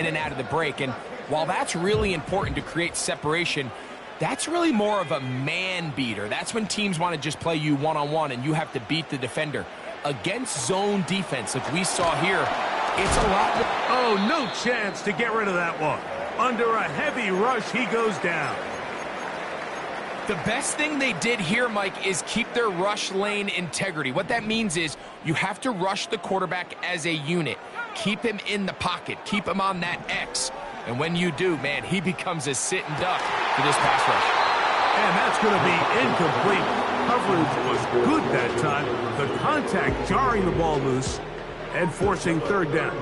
and out of the break. And while that's really important to create separation, that's really more of a man beater. That's when teams want to just play you one-on-one and you have to beat the defender. Against zone defense, like we saw here, it's a lot more. Oh, no chance to get rid of that one. Under a heavy rush, he goes down. The best thing they did here, Mike, is keep their rush lane integrity. What that means is you have to rush the quarterback as a unit. Keep him in the pocket. Keep him on that X. And when you do, man, he becomes a sitting duck for this pass rush. And that's going to be incomplete. Coverage was good that time. The contact jarring the ball loose and forcing third down.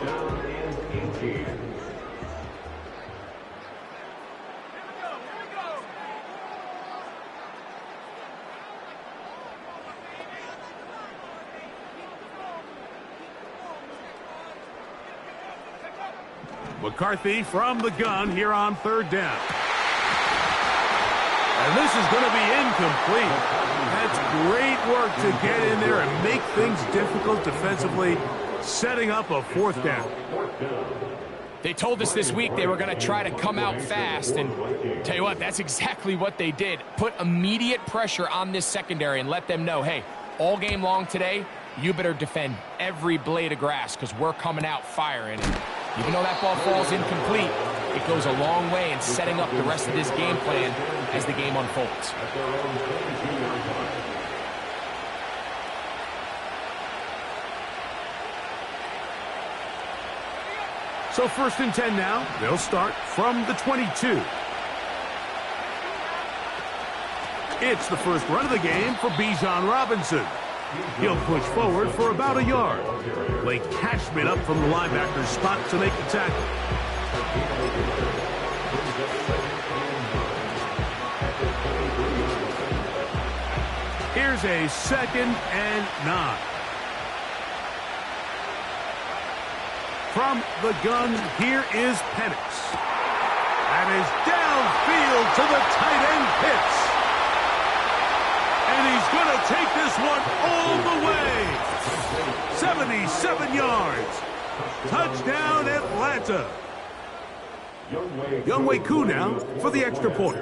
McCarthy from the gun here on third down. And this is going to be incomplete. That's great work to get in there and make things difficult defensively, setting up a fourth down. They told us this week they were going to try to come out fast, and tell you what, that's exactly what they did. Put immediate pressure on this secondary and let them know, hey, all game long today, you better defend every blade of grass because we're coming out firing. Even though that ball falls incomplete, it goes a long way in setting up the rest of this game plan as the game unfolds. So 1st and 10 now. They'll start from the 22. It's the first run of the game for Bijan Robinson. He'll push forward for about a yard. Blake Cashman up from the linebacker's spot to make the tackle. Here's a 2nd and 9. From the gun, here is Penix. That is downfield to the tight end Pitts. And he's going to take this one all the way. 77 yards. Touchdown, Atlanta. Younghoe Koo now for the extra point.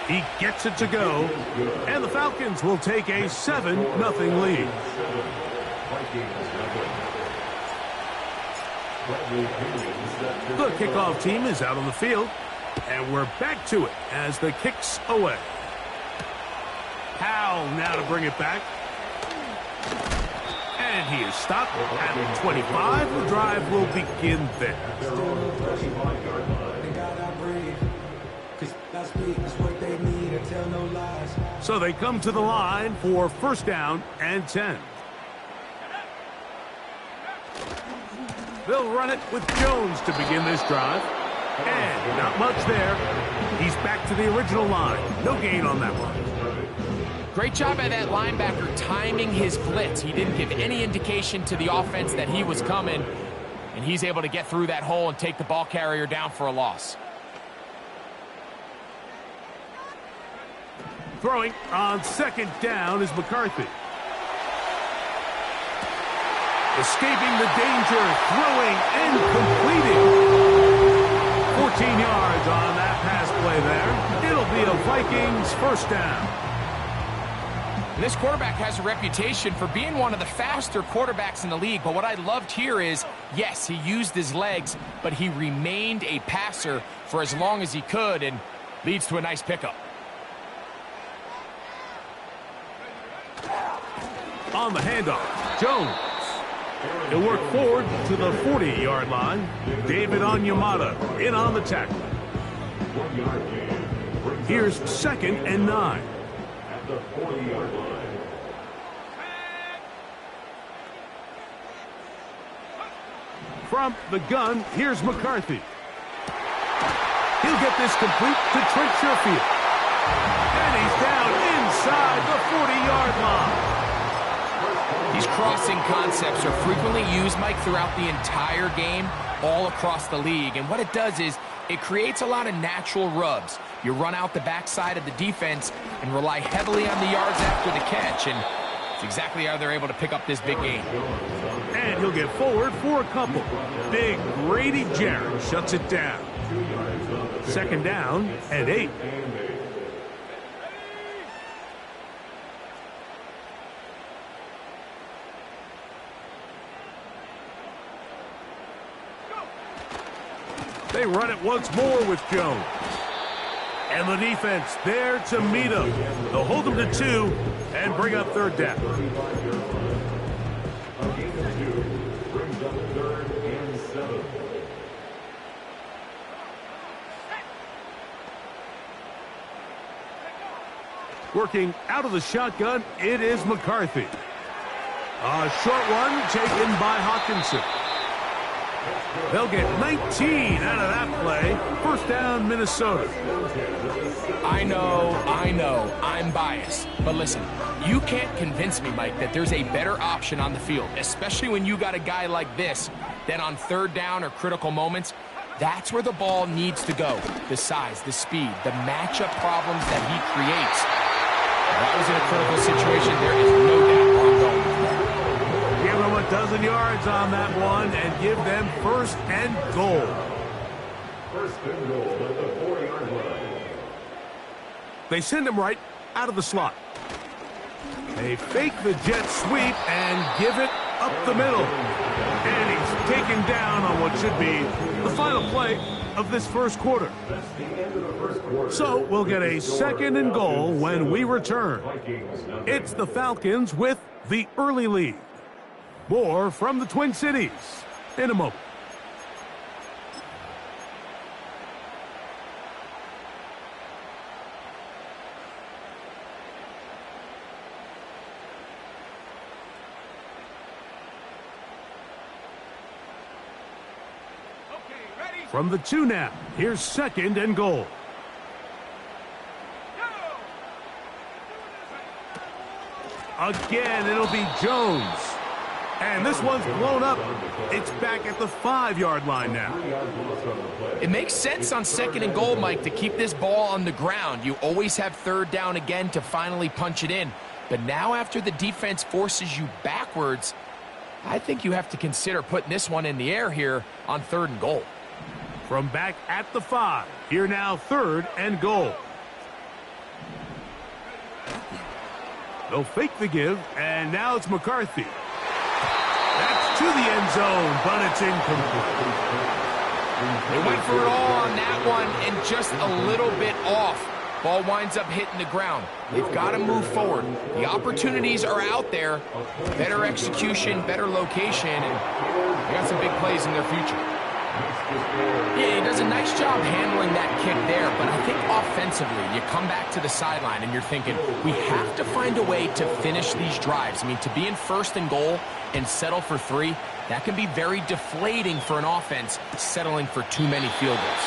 He gets it to go. And the Falcons will take a 7-0 lead. The kickoff team is out on the field. And we're back to it as the kick's away. Powell now to bring it back. And he is stopped at the 25. The drive will begin there. So they come to the line for 1st down and 10. They'll run it with Jones to begin this drive. And not much there. He's back to the original line. No gain on that one. Great job by that linebacker timing his blitz. He didn't give any indication to the offense that he was coming, and he's able to get through that hole and take the ball carrier down for a loss. Throwing on 2nd down is McCarthy. Escaping the danger, throwing and completing. 14 yards on that pass play there. It'll be a Vikings 1st down. And this quarterback has a reputation for being one of the faster quarterbacks in the league. But what I loved here is, yes, he used his legs, but he remained a passer for as long as he could and leads to a nice pickup. On the handoff, Jones. He'll work forward to the 40-yard line. David Onyemata in on the tackle. Here's 2nd and 9. At the 40-yard line. From the gun, here's McCarthy. He'll get this complete to Trent Sherfield. And he's down inside the 40-yard line. These crossing concepts are frequently used, Mike, throughout the entire game, all across the league. And what it does is it creates a lot of natural rubs. You run out the backside of the defense and rely heavily on the yards after the catch. And it's exactly how they're able to pick up this big game. And he'll get forward for a couple. Big Grady Jarrett shuts it down. Second down and 8. They run it once more with Jones. And the defense there to meet him. They'll hold him to 2 and bring up third down. Working out of the shotgun, it is McCarthy. A short one taken by Hawkinson. They'll get 19 out of that play. First down, Minnesota. I know, I'm biased. But listen, you can't convince me, Mike, that there's a better option on the field, especially when you got a guy like this, that on third down or critical moments, that's where the ball needs to go. The size, the speed, the matchup problems that he creates. If that was in a critical situation, there is no doubt where I'm going with that. Give them a dozen yards on that one and give them first and goal. First and goal at the 40-yard line. They send him right out of the slot. They fake the jet sweep and give it up the middle. And he's taken down on what should be the final play of this first quarter. So we'll get a second and goal when we return. It's the Falcons with the early lead. More from the Twin Cities in a moment. From the 2 now, here's second and goal. Again, it'll be Jones. And this one's blown up. It's back at the 5-yard line now. It makes sense on second and goal, Mike, to keep this ball on the ground. You always have third down again to finally punch it in. But now after the defense forces you backwards, I think you have to consider putting this one in the air here on third and goal. From back at the 5, here now third and goal. They'll fake the give, and now it's McCarthy. That's to the end zone, but it's incomplete. They went for it all on that one and just a little bit off. Ball winds up hitting the ground. They've got to move forward. The opportunities are out there. Better execution, better location, and they got some big plays in their future. Yeah, he does a nice job handling that kick there, but I think offensively, you come back to the sideline and you're thinking, we have to find a way to finish these drives. I mean, to be in first and goal and settle for 3, that can be very deflating for an offense settling for too many field goals.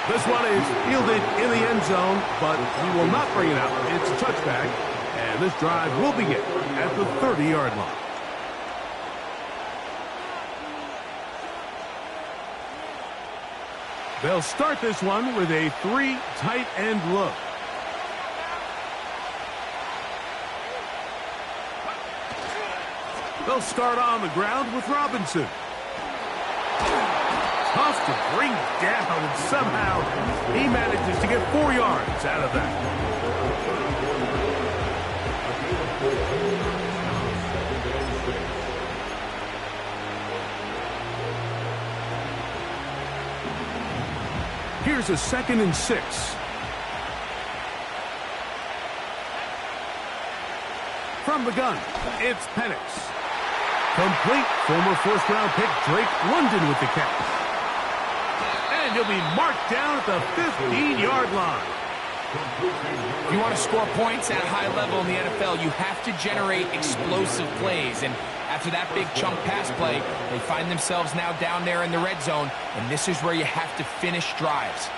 This one is fielded in the end zone, but he will not bring it out. It's a touchback, and this drive will begin at the 30-yard line. They'll start this one with a 3 tight end look. They'll start on the ground with Robinson. Tough to bring down, and somehow he manages to get 4 yards out of that. Here's a 2nd and 6. From the gun, it's Penix. Complete. Former first-round pick Drake London with the catch. And he'll be marked down at the 15-yard line. If you want to score points at a high level in the NFL, you have to generate explosive plays. And after that big chunk pass play, they find themselves now down there in the red zone, and this is where you have to finish drives.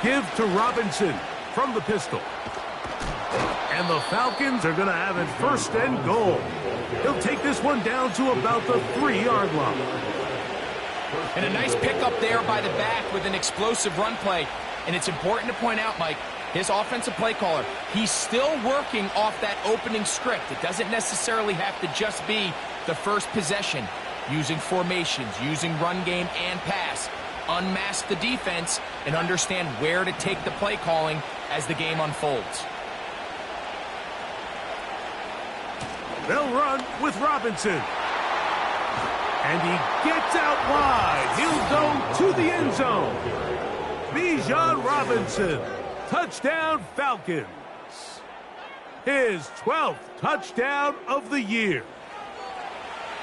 Give to Robinson from the pistol. And the Falcons are going to have it first and goal. He'll take this one down to about the 3-yard line. And a nice pickup there by the back with an explosive run play. And it's important to point out, Mike, his offensive play caller, he's still working off that opening script. It doesn't necessarily have to just be the first possession. Using formations, using run game and pass. Unmask the defense and understand where to take the play calling as the game unfolds. They'll run with Robinson. And he gets out wide. He'll go to the end zone. Bijan Robinson. Touchdown, Falcons. His 12th touchdown of the year.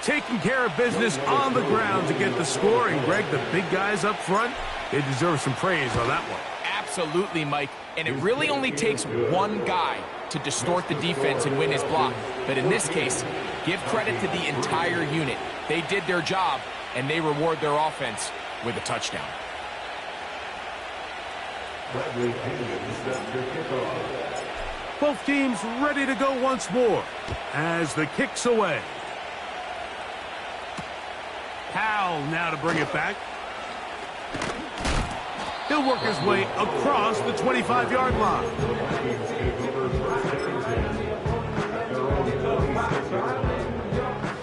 Taking care of business on the ground to get the score. And, Greg, the big guys up front, they deserve some praise on that one. Absolutely, Mike. And it really only takes one guy to distort the defense and win his block. But in this case, give credit to the entire unit. They did their job, and they reward their offense with a touchdown. Both teams ready to go once more as the kick's away. Powell now to bring it back. He'll work his way across the 25-yard line.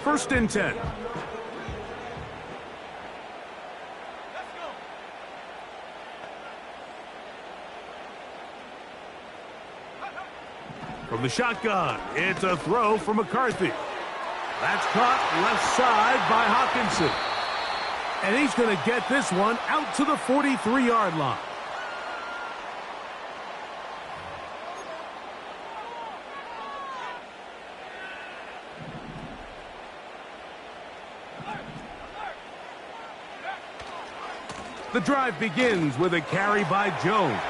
First and 10. From the shotgun, it's a throw for McCarthy. That's caught left side by Hawkinson. And he's going to get this one out to the 43-yard line. The drive begins with a carry by Jones.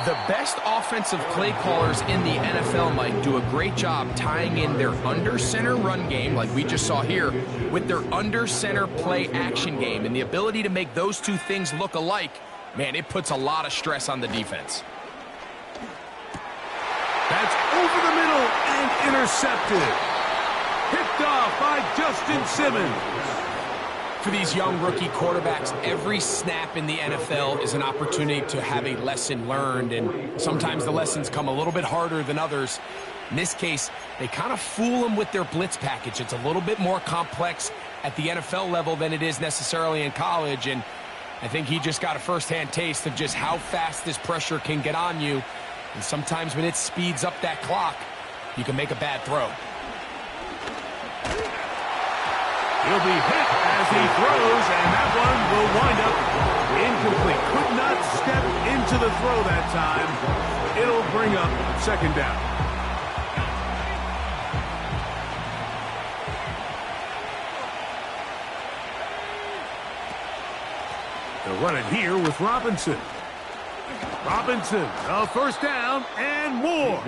The best offensive play callers in the NFL, Mike, do a great job tying in their under-center run game, like we just saw here, with their under-center play action game. And the ability to make those two things look alike, man, it puts a lot of stress on the defense. That's over the middle and intercepted. Picked off by Justin Simmons. For these young rookie quarterbacks, every snap in the NFL is an opportunity to have a lesson learned, and sometimes the lessons come a little bit harder than others. In this case, they kind of fool them with their blitz package. It's a little bit more complex at the NFL level than it is necessarily in college, and I think he just got a first-hand taste of just how fast this pressure can get on you, and sometimes when it speeds up that clock, you can make a bad throw. He'll be hit as he throws, and that one will wind up incomplete. Could not step into the throw that time. It'll bring up second down. They'll run it here with Robinson. Robinson, a first down and more.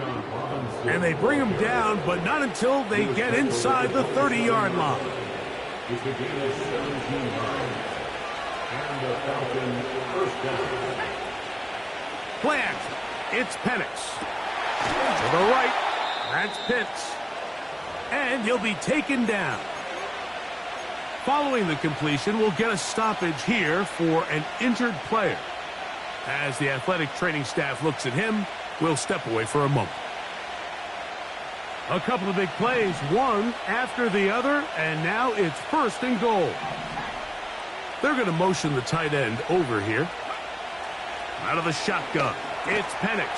And they bring him down, but not until they get inside the 30-yard line. The gain is 17 yards, and the Falcons first down. Play action. It's Penix. To the right, that's Pitts. And he'll be taken down. Following the completion, we'll get a stoppage here for an injured player. As the athletic training staff looks at him, we'll step away for a moment. A couple of big plays, one after the other, and now it's first and goal. They're going to motion the tight end over here. Out of the shotgun, it's Penix.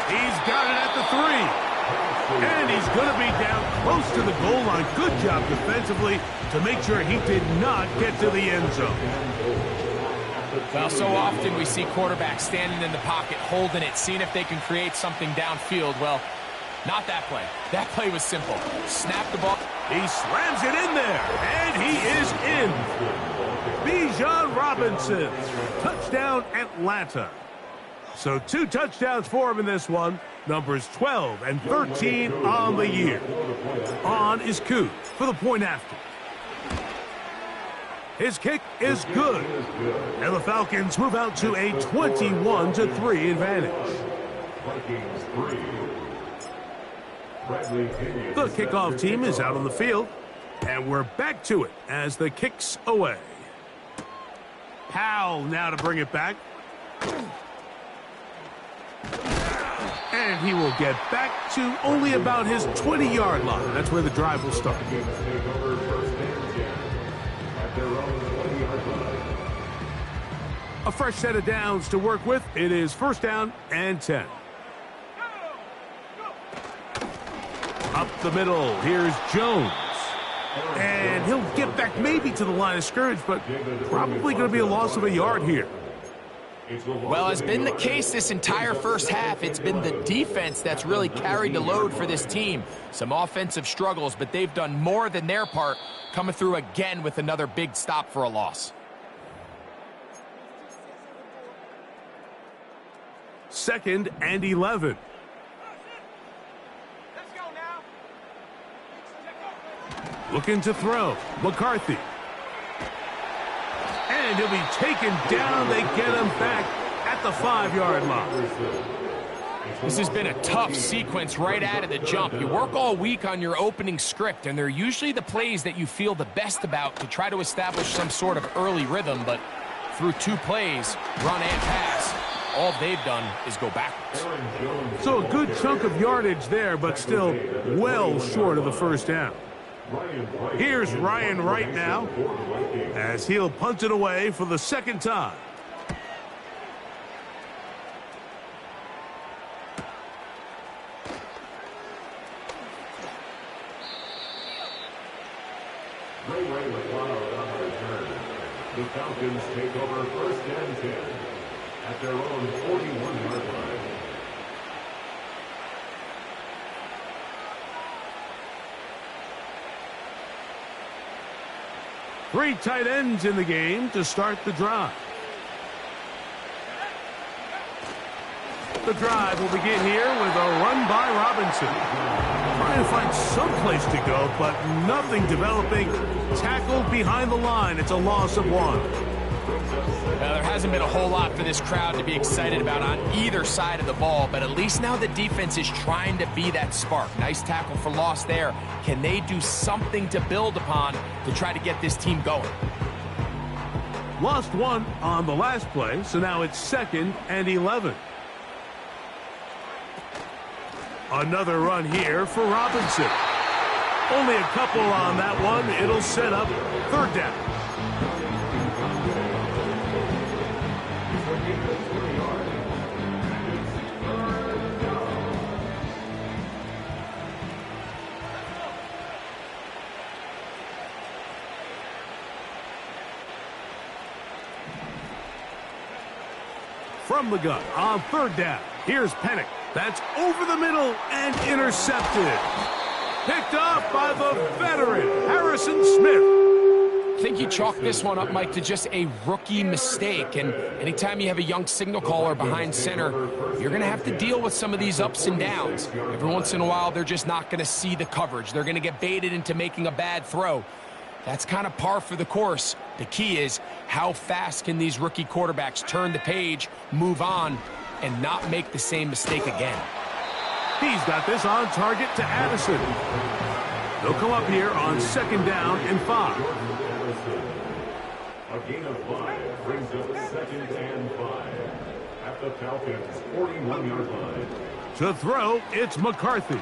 He's got it at the 3. And he's going to be down close to the goal line. Good job defensively to make sure he did not get to the end zone. Well, so often we see quarterbacks standing in the pocket, holding it, seeing if they can create something downfield. Well, not that play. That play was simple. Snap the ball. He slams it in there, and he is in. Bijan Robinson. Touchdown, Atlanta. So 2 touchdowns for him in this one. Numbers 12 and 13 on the year. On is Koo for the point after. His kick is good. And the Falcons move out to a 21-3 advantage. The kickoff team is out on the field, and we're back to it as the kick's away. Powell now to bring it back. And he will get back to only about his 20-yard line. That's where the drive will start. A fresh set of downs to work with. It is 1st down and 10. Up the middle, here's Jones. And he'll get back maybe to the line of scrimmage, but probably going to be a loss of a yard here. Well, as been the case this entire first half, it's been the defense that's really carried the load for this team. Some offensive struggles, but they've done more than their part, coming through again with another big stop for a loss. 2nd and 11. Looking to throw. McCarthy. And he'll be taken down. They get him back at the 5-yard line. This has been a tough sequence right out of the jump. You work all week on your opening script, and they're usually the plays that you feel the best about to try to establish some sort of early rhythm, but through 2 plays, run and pass, all they've done is go backwards. So a good chunk of yardage there, but still well short of the 1st down. Here's Ryan Wright now, as he'll punt it away for the 2nd time. The Falcons take over 1st and 10 at their own 41-yard line. Three tight ends in the game to start the drive. The drive will begin here with a run by Robinson. Trying to find some place to go, but nothing developing. Tackled behind the line. It's a loss of 1. There hasn't been a whole lot for this crowd to be excited about on either side of the ball, but at least now the defense is trying to be that spark. Nice tackle for loss there. Can they do something to build upon to try to get this team going? Lost 1 on the last play, so now it's 2nd and 11. Another run here for Robinson. Only a couple on that one. It'll set up 3rd down. From the gun on 3rd down. Here's Pennick. That's over the middle and intercepted. Picked off by the veteran, Harrison Smith. I think you chalk this one up, Mike, to just a rookie mistake. And anytime you have a young signal caller behind center, you're going to have to deal with some of these ups and downs. Every once in a while, they're just not going to see the coverage. They're going to get baited into making a bad throw. That's kind of par for the course. The key is how fast can these rookie quarterbacks turn the page, move on, and not make the same mistake again. He's got this on target to Addison. They'll come up here on 2nd down and 5. A gain of 5 brings up 2nd and 5 at the Falcons' 41-yard line. To throw, it's McCarthy.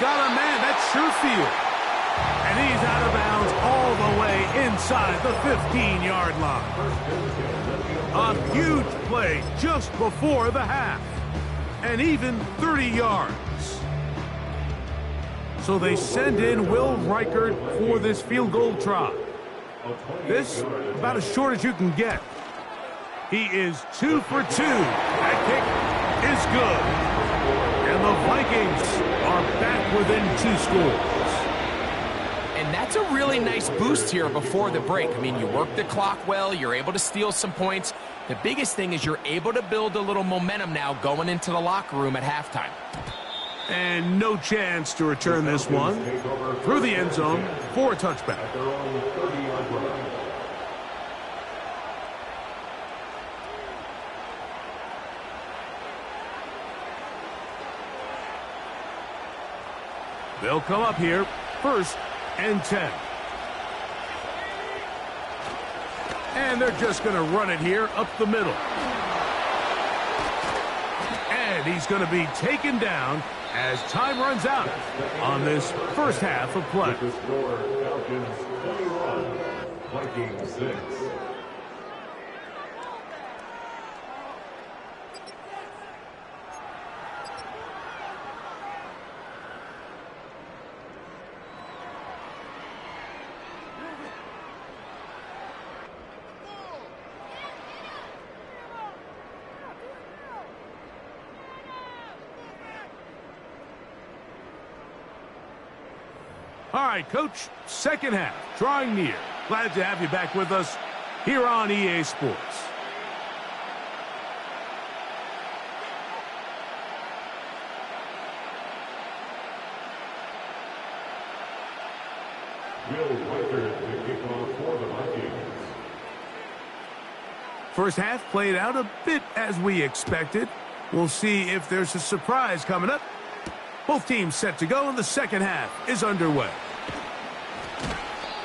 Got a man, that's Sherfield. And he's out of bounds all the way inside the 15-yard line. A huge play just before the half. And even 30 yards. So they send in Will Reichert for this field goal try. This, about as short as you can get. He is 2 for 2. That kick is good. And the Vikings are back within 2 scores. And that's a really nice boost here before the break. I mean, you work the clock well, you're able to steal some points. The biggest thing is you're able to build a little momentum now going into the locker room at halftime. And no chance to return this one through the end zone for a touchback. They'll come up here 1st and 10. And they're just going to run it here up the middle. And he's going to be taken down as time runs out on this first half of play. The score, Falcons 21, Vikings 6. All right, Coach, second half, drawing near. Glad to have you back with us here on EA Sports. Will Vikers to kick off for the Vikings. First half played out a bit as we expected. We'll see if there's a surprise coming up. Both teams set to go, and the second half is underway.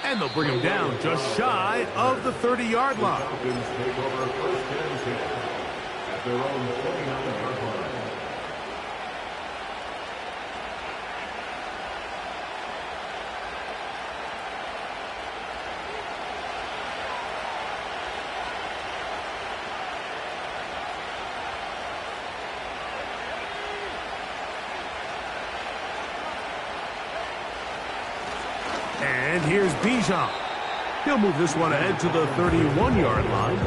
And they'll bring him down just shy of the 30-yard line. The Falcons take over first and 10 at their own 29-yard line. And here's Bijan. He'll move this one ahead to the 31-yard line.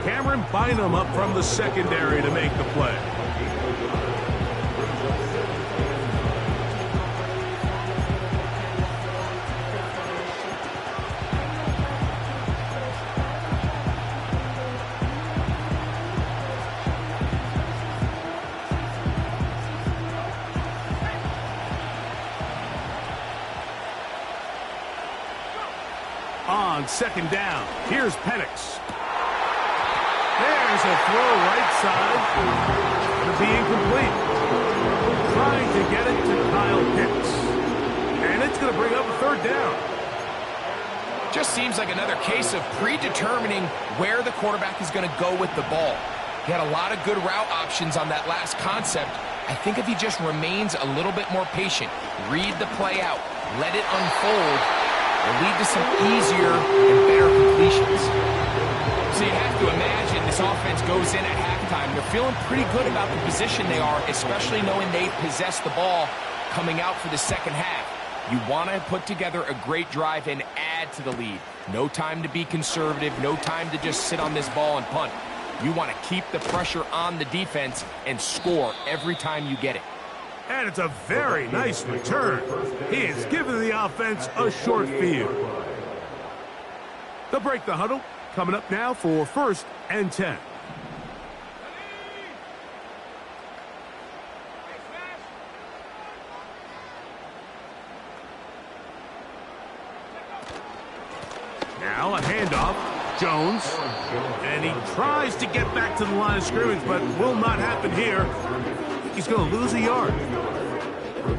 Cameron Bynum up from the secondary to make the play. On second down, here's Penix. There's a throw right side. Going to be incomplete. Trying to get it to Kyle Pitts. And it's going to bring up a third down. Just seems like another case of predetermining where the quarterback is going to go with the ball. He had a lot of good route options on that last concept. I think if he just remains a little bit more patient, read the play out, let it unfold, will lead to some easier and better completions. So you have to imagine this offense goes in at halftime. They're feeling pretty good about the position they are, especially knowing they possess the ball coming out for the second half. You want to put together a great drive and add to the lead. No time to be conservative, no time to just sit on this ball and punt. You want to keep the pressure on the defense and score every time you get it. And it's a very nice return. He has given the offense a short field. They'll break the huddle. Coming up now for first and 10. Now a handoff. Jones. And he tries to get back to the line of scrimmage, but will not happen here. He's going to lose a yard.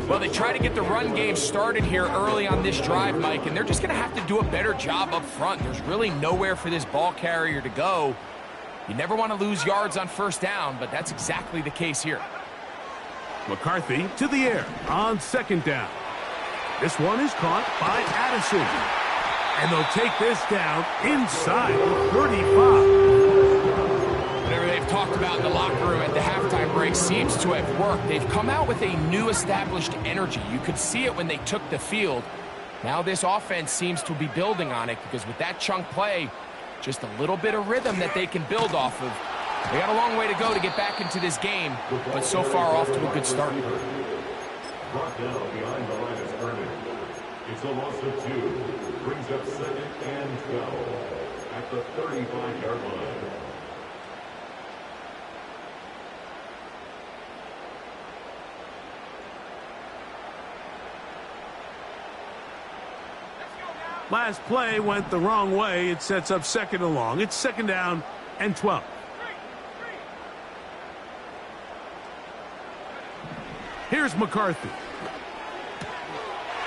Well, they try to get the run game started here early on this drive, Mike, and they're just going to have to do a better job up front. There's really nowhere for this ball carrier to go. You never want to lose yards on first down, but that's exactly the case here. McCarthy to the air on second down. This one is caught by Addison. And they'll take this down inside the 35. Whatever they've talked about in the locker room at the halftime break seems to have worked. They've come out with a new established energy. You could see it when they took the field. Now this offense seems to be building on it because with that chunk play, just a little bit of rhythm that they can build off of. They got a long way to go to get back into this game, but so far off to a good start. Brought down behind the line of scrimmage. It's a loss of 2. Brings up second and 12 at the 35-yard line. Last play went the wrong way. It sets up second and long. It's second down and 12. Here's McCarthy.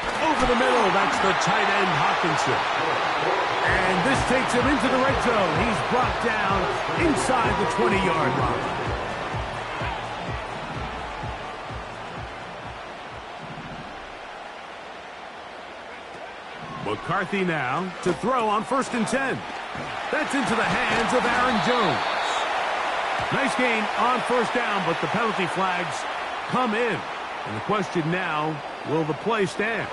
Over the middle, that's the tight end Hawkinson. And this takes him into the red zone. He's brought down inside the 20-yard line. McCarthy now to throw on 1st and 10. That's into the hands of Aaron Jones. Nice gain on 1st down, but the penalty flags come in. And the question now, will the play stand?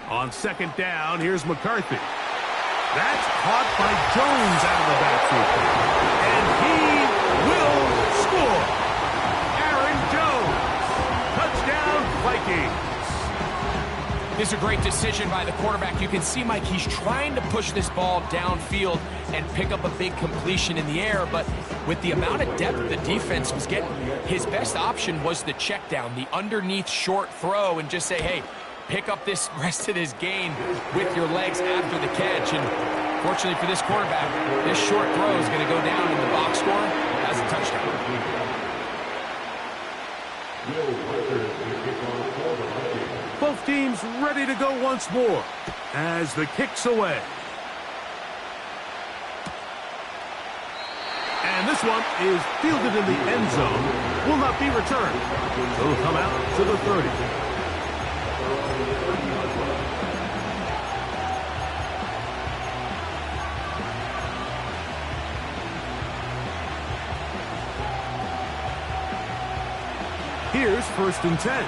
On 2nd down, here's McCarthy. That's caught by Jones out of the backfield. And he will score. Aaron Jones. Touchdown, Vikings. This is a great decision by the quarterback. You can see, Mike, he's trying to push this ball downfield and pick up a big completion in the air, but with the amount of depth the defense was getting, his best option was the check down, the underneath short throw, and just say, hey, pick up this rest of this gain with your legs after the catch. And fortunately for this quarterback, this short throw is going to go down in the box score as a touchdown. Both teams ready to go once more as the kick's away. And this one is fielded in the end zone. Will not be returned. It'll come out to the 30. Here's 1st and 10.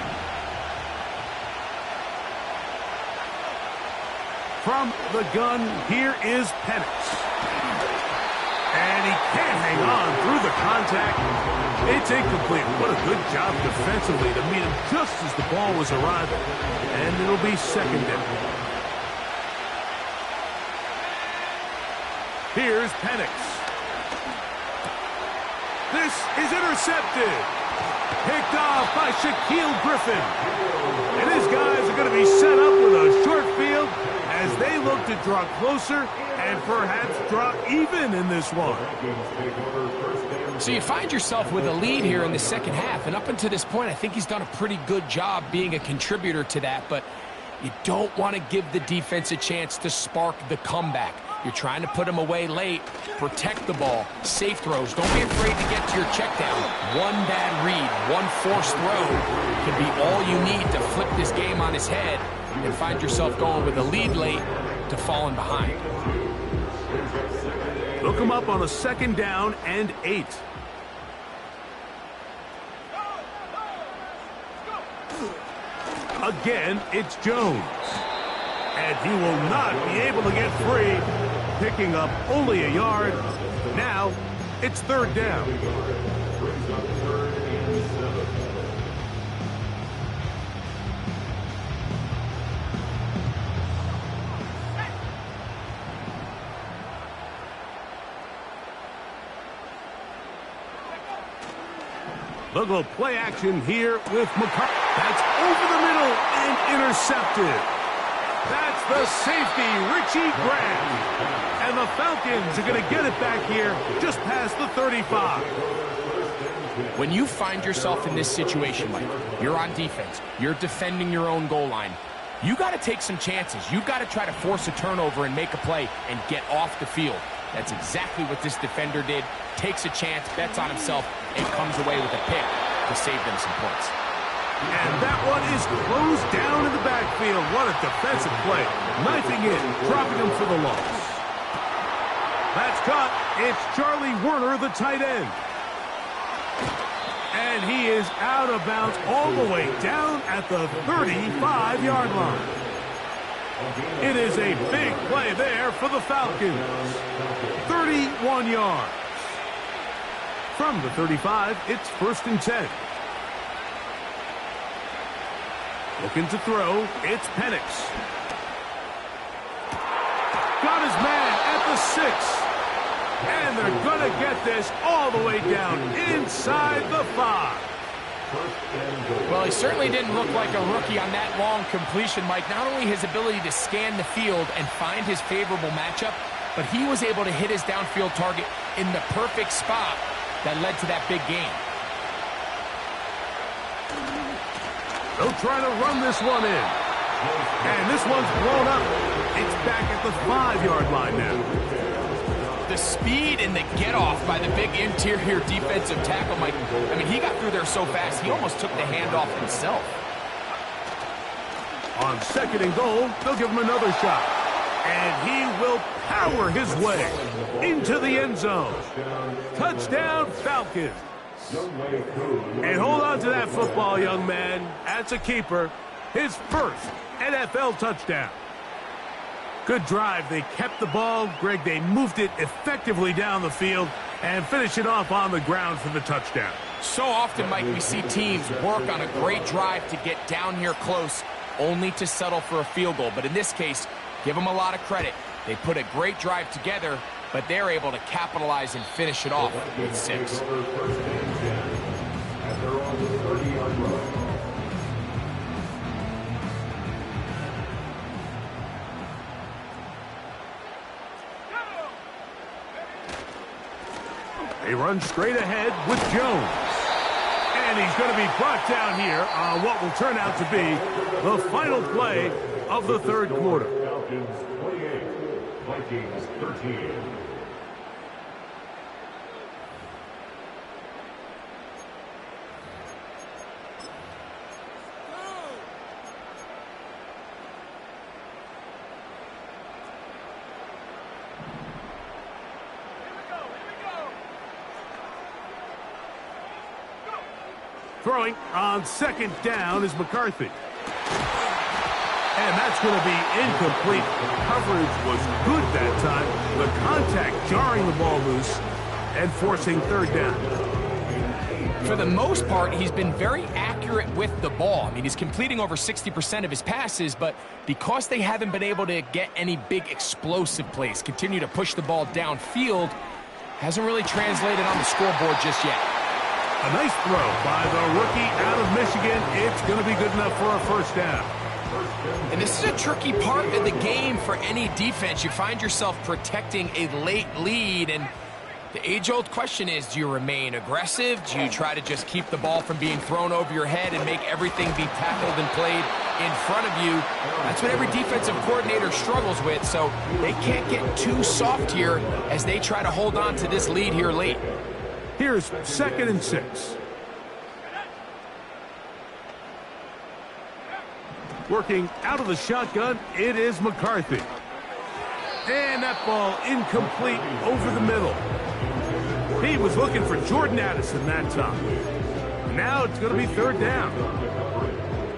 From the gun, here is Penix. And he can't hang on through the contact. It's incomplete. What a good job defensively to meet him just as the ball was arriving. And it'll be 2nd down. Here's Penix. This is intercepted. Picked off by Shaquille Griffin. And his guys are going to be set up with a short field as they look to draw closer and perhaps draw even in this one. So you find yourself with a lead here in the 2nd half, and up until this point, I think he's done a pretty good job being a contributor to that, but you don't want to give the defense a chance to spark the comeback. You're trying to put them away late, protect the ball, safe throws. Don't be afraid to get to your check down. One bad read, one forced throw can be all you need to flip this game on its head and find yourself going with a lead late to falling behind. Look him up on a 2nd down and 8. Again, it's Jones. And he will not be able to get free, picking up only a yard. Now, it's 3rd down. They'll go play action here with McCarthy. That's over the middle and intercepted. That's the safety, Richie Grant. And the Falcons are going to get it back here just past the 35. When you find yourself in this situation, Mike, you're on defense, you're defending your own goal line, you got to take some chances. You got to try to force a turnover and make a play and get off the field. That's exactly what this defender did. Takes a chance, bets on himself, and comes away with a pick to save them some points. And that one is closed down in the backfield. What a defensive play. Knifing in, dropping him for the loss. That's caught. It's Charlie Werner, the tight end. And he is out of bounds all the way down at the 35-yard line. It is a big play there for the Falcons. 31 yards. From the 35, it's 1st and 10. Looking to throw, it's Penix. Got his man at the 6. And they're going to get this all the way down inside the 5. Well, he certainly didn't look like a rookie on that long completion, Mike. Not only his ability to scan the field and find his favorable matchup, but he was able to hit his downfield target in the perfect spot that led to that big gain. They'll try to run this one in. And this one's blown up. It's back at the 5-yard line now. The speed and the get-off by the big interior defensive tackle, Mike. I mean, he got through there so fast, he almost took the handoff himself. On 2nd and goal, they'll give him another shot. And he will power his way into the end zone. Touchdown, Falcons. And hold on to that football, young man. That's a keeper. His first NFL touchdown. Good drive. They kept the ball. Greg, they moved it effectively down the field and finish it off on the ground for the touchdown. So often, Mike, we see teams work on a great drive to get down here close, only to settle for a field goal. But in this case, give them a lot of credit. They put a great drive together, but they're able to capitalize and finish it off with 6. They run straight ahead with Jones. And he's going to be brought down here on what will turn out to be the final play of the 3rd quarter. Falcons 28, Vikings 13. Throwing on 2nd down is McCarthy. And that's going to be incomplete. Coverage was good that time. The contact jarring the ball loose and forcing 3rd down. For the most part, he's been very accurate with the ball. I mean, he's completing over 60% of his passes, but because they haven't been able to get any big explosive plays, continue to push the ball downfield, hasn't really translated on the scoreboard just yet. A nice throw by the rookie out of Michigan. It's going to be good enough for a 1st down. And this is a tricky part of the game for any defense. You find yourself protecting a late lead, and the age-old question is, do you remain aggressive? Do you try to just keep the ball from being thrown over your head and make everything be tackled and played in front of you? That's what every defensive coordinator struggles with, so they can't get too soft here as they try to hold on to this lead here late. Here's 2nd and 6. Working out of the shotgun, it is McCarthy. And that ball incomplete over the middle. He was looking for Jordan Addison that time. Now it's going to be 3rd down.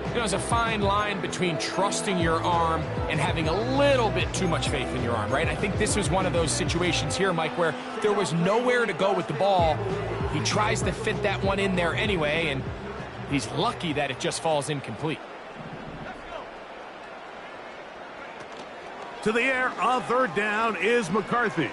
You know, there's a fine line between trusting your arm and having a little bit too much faith in your arm, right? I think this was one of those situations here, Mike, where there was nowhere to go with the ball. He tries to fit that one in there anyway, and he's lucky that it just falls incomplete. To the air on 3rd down is McCarthy.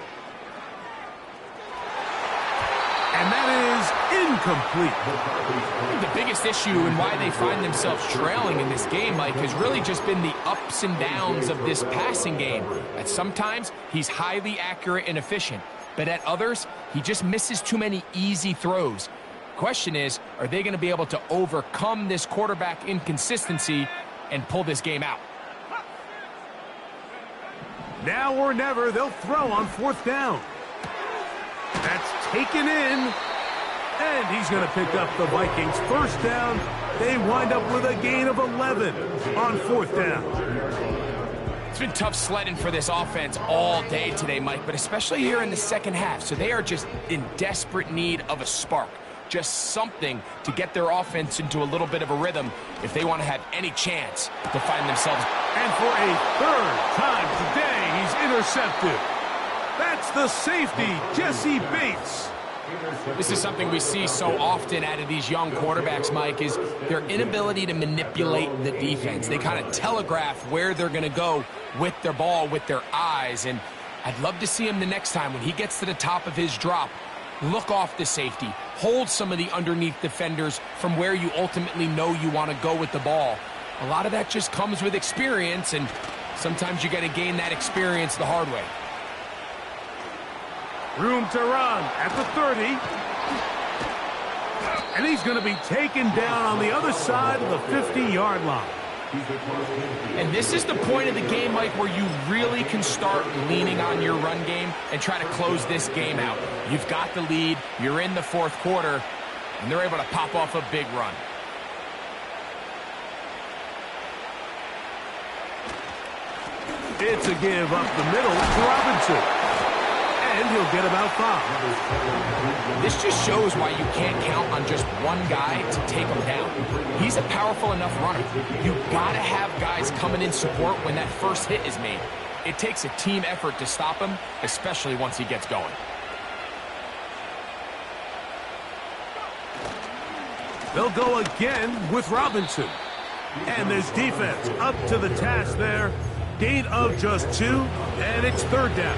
And that is incomplete. I think the biggest issue and why they find themselves trailing in this game, Mike, has really just been the ups and downs of this passing game. At sometimes, he's highly accurate and efficient, but at others, he just misses too many easy throws. Question is, are they going to be able to overcome this quarterback inconsistency and pull this game out? Now or never, they'll throw on 4th down. That's taken in. And he's going to pick up the Vikings' 1st down. They wind up with a gain of 11 on 4th down. It's been tough sledding for this offense all day today, Mike, but especially here in the 2nd half. So they are just in desperate need of a spark. Just something to get their offense into a little bit of a rhythm if they want to have any chance to find themselves. And for a 3rd time today, he's intercepted. That's the safety, Jesse Bates. This is something we see so often out of these young quarterbacks, Mike, is their inability to manipulate the defense. They kind of telegraph where they're going to go with their ball, with their eyes. And I'd love to see him the next time when he gets to the top of his drop. Look off the safety. Hold some of the underneath defenders from where you ultimately know you want to go with the ball. A lot of that just comes with experience, and sometimes you got to gain that experience the hard way. Room to run at the 30. And he's going to be taken down on the other side of the 50-yard line. And this is the point of the game, Mike, where you really can start leaning on your run game and try to close this game out. You've got the lead, you're in the fourth quarter, and they're able to pop off a big run. It's a give up the middle to Robinson. And he'll get about 5. This just shows why you can't count on just one guy to take him down. He's a powerful enough runner. You've got to have guys coming in support when that first hit is made. It takes a team effort to stop him, especially once he gets going. They'll go again with Robinson. And this defense up to the task there. Gain of just 2, and it's third down.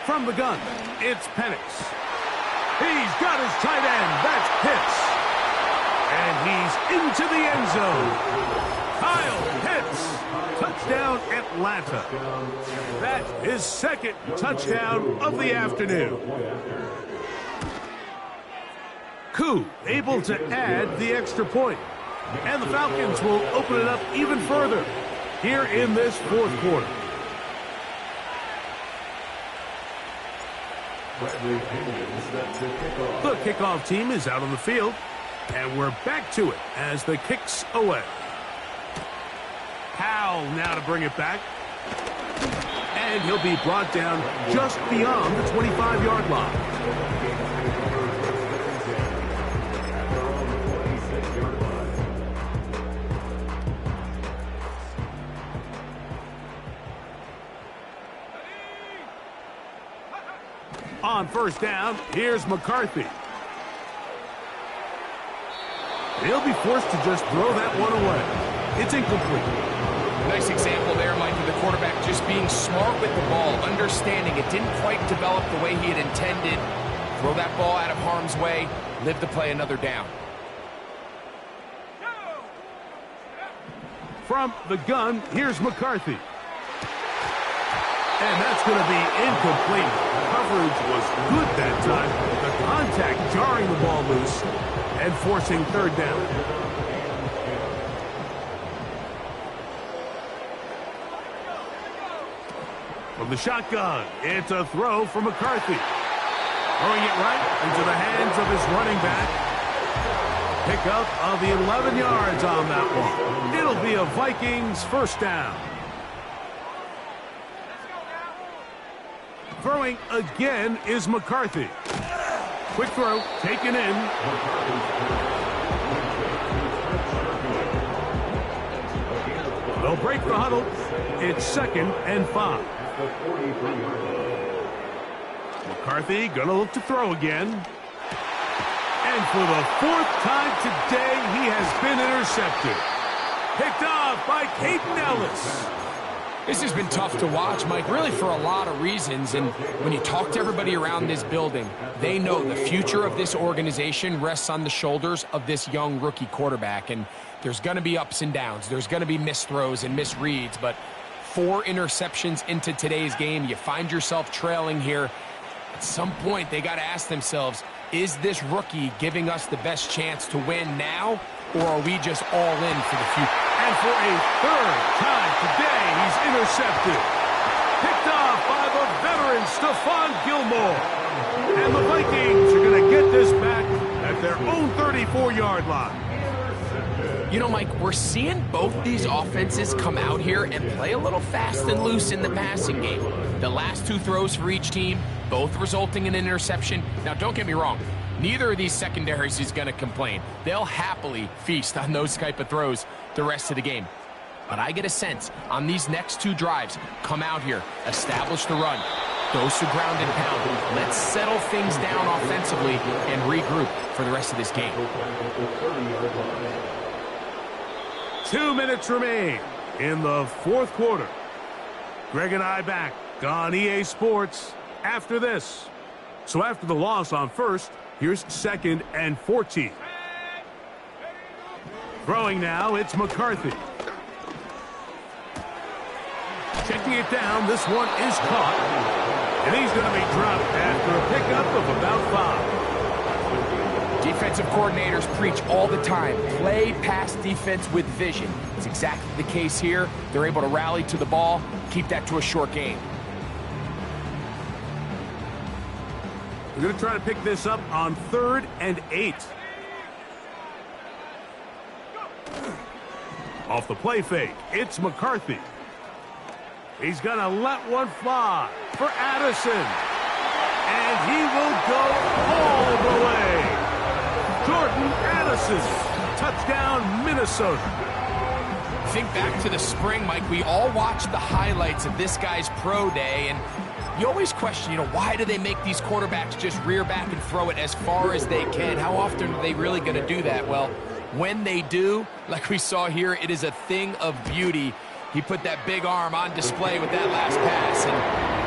From the gun, it's Penix. He's got his tight end. That's Pitts. And he's into the end zone. Kyle Pitts. Touchdown, Atlanta. That's his second touchdown of the afternoon. Koo able to add the extra point. And the Falcons will open it up even further here in this fourth quarter. The kickoff team is out on the field. And we're back to it as the kick's away. Powell now to bring it back. And he'll be brought down just beyond the 25-yard line. On first down, here's McCarthy. He'll be forced to just throw that one away. It's incomplete. Nice example there, Mike, of the quarterback just being smart with the ball, understanding it didn't quite develop the way he had intended. Throw that ball out of harm's way, live to play another down. From the gun, here's McCarthy. And that's going to be incomplete. Coverage was good that time. The contact jarring the ball loose and forcing third down. From the shotgun, it's a throw for McCarthy. Throwing it right into the hands of his running back. Pickup of the 11 yards on that one. It'll be a Vikings first down. Throwing again is McCarthy. Quick throw, taken in. They'll break the huddle. It's 2nd and 5. McCarthy gonna look to throw again. And for the 4th time today, he has been intercepted. Picked off by Caden Ellis. This has been tough to watch, Mike, really for a lot of reasons. And when you talk to everybody around this building, they know the future of this organization rests on the shoulders of this young rookie quarterback. And there's going to be ups and downs. There's going to be missed throws and misreads. But 4 interceptions into today's game, you find yourself trailing here. At some point, they got to ask themselves, is this rookie giving us the best chance to win now, or are we just all in for the future? And for a 3rd time today, he's intercepted. Picked off by the veteran Stephon Gilmore. And the Vikings are going to get this back at their own 34-yard line. You know, Mike, we're seeing both these offenses come out here and play a little fast and loose in the passing game. The last 2 throws for each team, both resulting in an interception. Now, don't get me wrong. Neither of these secondaries is going to complain. They'll happily feast on those type of throws the rest of the game. But I get a sense on these next 2 drives, come out here, establish the run, goes to ground and pound. Let's settle things down offensively and regroup for the rest of this game. 2 minutes remain in the 4th quarter. Greg and I back on EA Sports after this. So after the loss on first, here's 2nd and 14. Throwing now, it's McCarthy. Checking it down, this one is caught. And he's going to be dropped after a pickup of about 5. Defensive coordinators preach all the time, play pass defense with vision. It's exactly the case here. They're able to rally to the ball, keep that to a short game. We're going to try to pick this up on 3rd and 8. Off the play fake, it's McCarthy. He's going to let one fly for Addison. And he will go all the way. Jordan Addison, touchdown Minnesota. Think back to the spring, Mike. We all watched the highlights of this guy's pro day, and you always question, why do they make these quarterbacks just rear back and throw it as far as they can? How often are they really going to do that? Well, when they do, like we saw here, it is a thing of beauty. He put that big arm on display with that last pass, and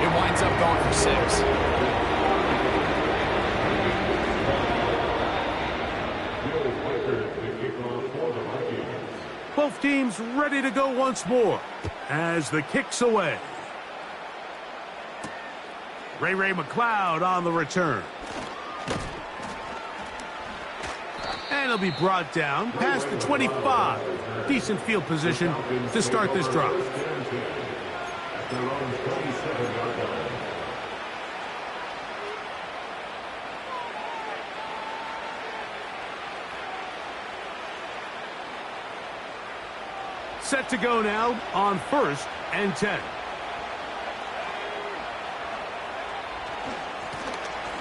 it winds up going for 6. Both teams ready to go once more as the kick's away. Ray McLeod on the return. And he'll be brought down past the 25. Decent field position to start this drive. Set to go now on 1st and 10.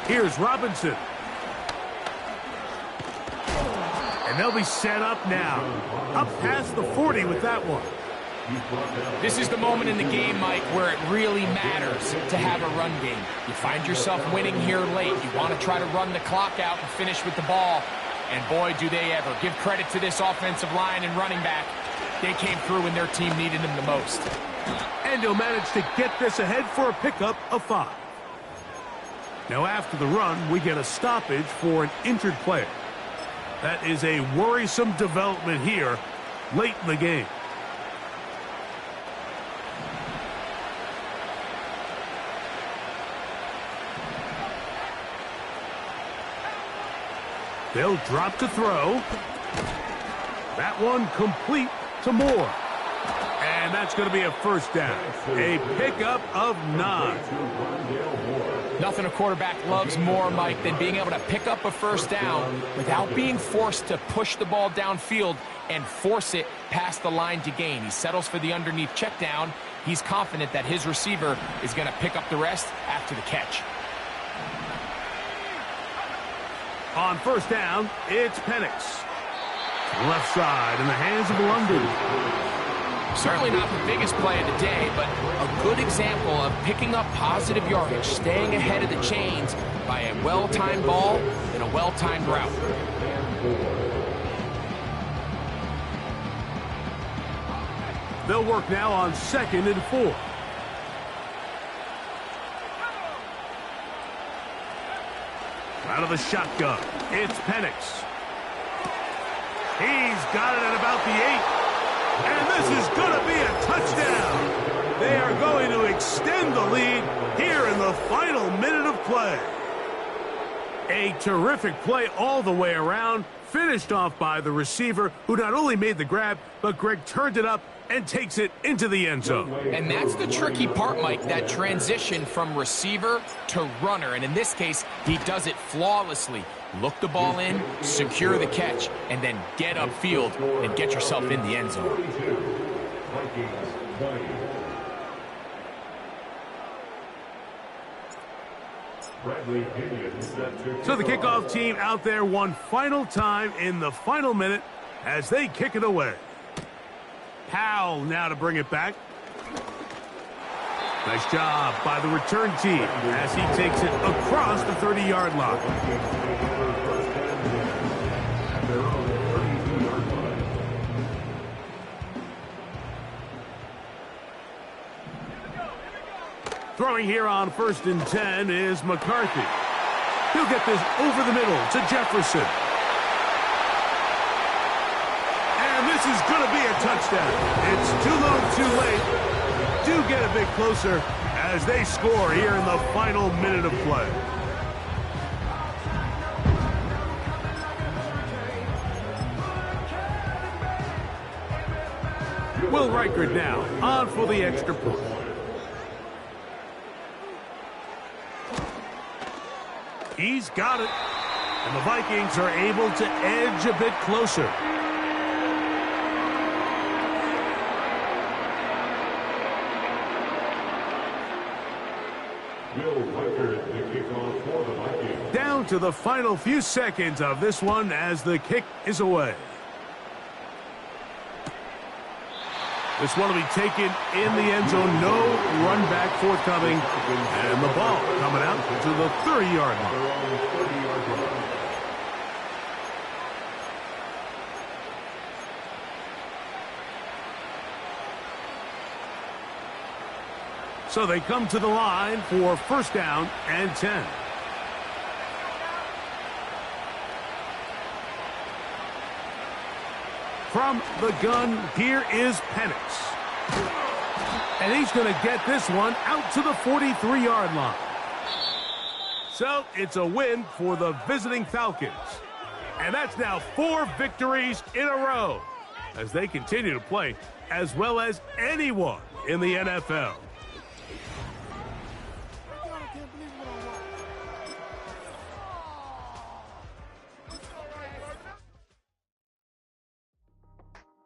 Here's Robinson. And they'll be set up now. Up past the 40 with that one. This is the moment in the game, Mike, where it really matters to have a run game. You find yourself winning here late. You want to try to run the clock out and finish with the ball. And boy, do they ever. Give credit to this offensive line and running back. They came through when their team needed them the most. And he'll manage to get this ahead for a pickup of 5. Now after the run, we get a stoppage for an injured player. That is a worrisome development here late in the game. They'll drop to throw. That one complete to Moore. And that's going to be a first down. A pickup of 9. Nothing a quarterback loves more, Mike, than being able to pick up a first down without being forced to push the ball downfield and force it past the line to gain. He settles for the underneath check down. He's confident that his receiver is going to pick up the rest after the catch. On first down, it's Penix. Left side in the hands of London. Certainly not the biggest play of the day, but a good example of picking up positive yardage, staying ahead of the chains by a well-timed ball and a well-timed route. They'll work now on 2nd and 4. Out of the shotgun, it's Penix. He's got it at about the 8. And this is going to be a touchdown. They are going to extend the lead here in the final minute of play. A terrific play all the way around, finished off by the receiver, who not only made the grab, but Greg turned it up and takes it into the end zone. And that's the tricky part, Mike, that transition from receiver to runner. And in this case, he does it flawlessly. Look the ball in, secure the catch, and then get upfield and get yourself in the end zone. So the kickoff team out there one final time in the final minute as they kick it away. Powell now to bring it back. Nice job by the return team as he takes it across the 30-yard line. Throwing here on 1st and 10 is McCarthy. He'll get this over the middle to Jefferson. And this is going to be a touchdown. It's too little, too late. Do get a bit closer as they score here in the final minute of play. Will Reichert now on for the extra point. He's got it. And the Vikings are able to edge a bit closer. Will Reichert, the kickoff for the Vikings. Down to the final few seconds of this one as the kick is away. This one will be taken in the end zone. No run back forthcoming. And the ball coming out to the 30-yard line. So they come to the line for first down and 10. From the gun, here is Penix. And he's going to get this one out to the 43-yard line. So it's a win for the visiting Falcons. And that's now 4 victories in a row as they continue to play as well as anyone in the NFL.